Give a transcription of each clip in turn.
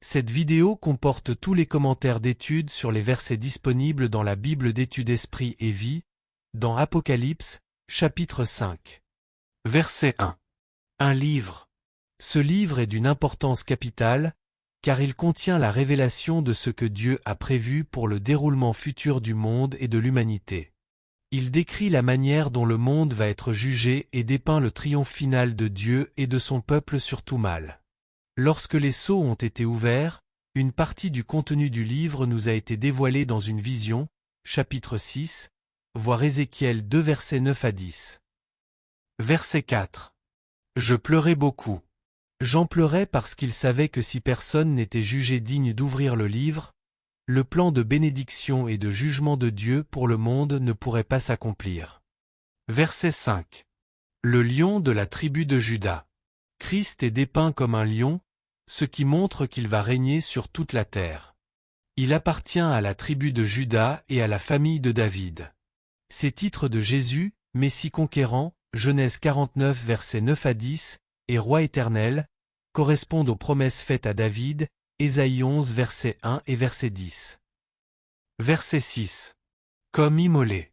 Cette vidéo comporte tous les commentaires d'études sur les versets disponibles dans la Bible d'études Esprit et Vie, dans Apocalypse, chapitre 5. Verset 1. Un livre. Ce livre est d'une importance capitale, car il contient la révélation de ce que Dieu a prévu pour le déroulement futur du monde et de l'humanité. Il décrit la manière dont le monde va être jugé et dépeint le triomphe final de Dieu et de son peuple sur tout mal. Lorsque les sceaux ont été ouverts, une partie du contenu du livre nous a été dévoilée dans une vision, chapitre 6, voir Ézéchiel 2 versets 9 à 10. Verset 4. Je pleurais beaucoup. J'en pleurais parce qu'il savait que si personne n'était jugé digne d'ouvrir le livre, le plan de bénédiction et de jugement de Dieu pour le monde ne pourrait pas s'accomplir. Verset 5. Le lion de la tribu de Juda. Christ est dépeint comme un lion, ce qui montre qu'il va régner sur toute la terre. Il appartient à la tribu de Juda et à la famille de David. Ces titres de Jésus, Messie conquérant, Genèse 49 versets 9 à 10, et Roi éternel, correspondent aux promesses faites à David, Ésaïe 11 verset 1 et verset 10. Verset 6. Comme immolé.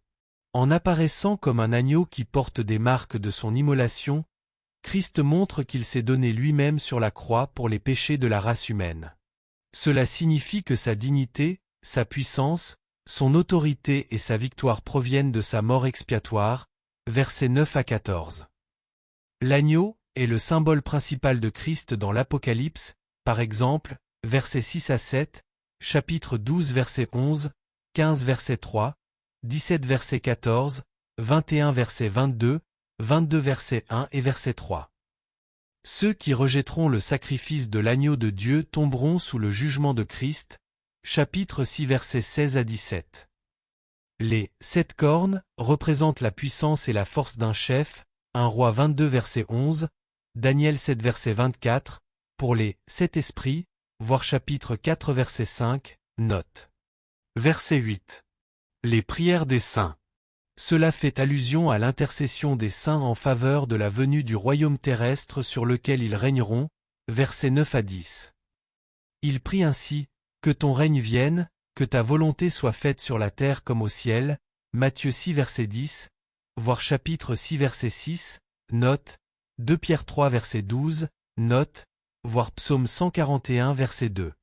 En apparaissant comme un agneau qui porte des marques de son immolation, Christ montre qu'il s'est donné lui-même sur la croix pour les péchés de la race humaine. Cela signifie que sa dignité, sa puissance, son autorité et sa victoire proviennent de sa mort expiatoire, versets 9 à 14. L'agneau est le symbole principal de Christ dans l'Apocalypse, par exemple, versets 6 à 7, chapitre 12 verset 11, 15 verset 3, 17 verset 14, 21 verset 22, 22 verset 1 et verset 3. Ceux qui rejetteront le sacrifice de l'agneau de Dieu tomberont sous le jugement de Christ, chapitre 6 versets 16 à 17. Les 7 cornes représentent la puissance et la force d'un chef, 1 Roi 22 verset 11, Daniel 7 verset 24, pour les 7 esprits, voir chapitre 4 verset 5, note. Verset 8. Les prières des saints. Cela fait allusion à l'intercession des saints en faveur de la venue du royaume terrestre sur lequel ils régneront, versets 9 à 10. Il prie ainsi, que ton règne vienne, que ta volonté soit faite sur la terre comme au ciel, Matthieu 6 verset 10, voir chapitre 6 verset 6, note, 2 Pierre 3 verset 12, note, voir psaume 141 verset 2.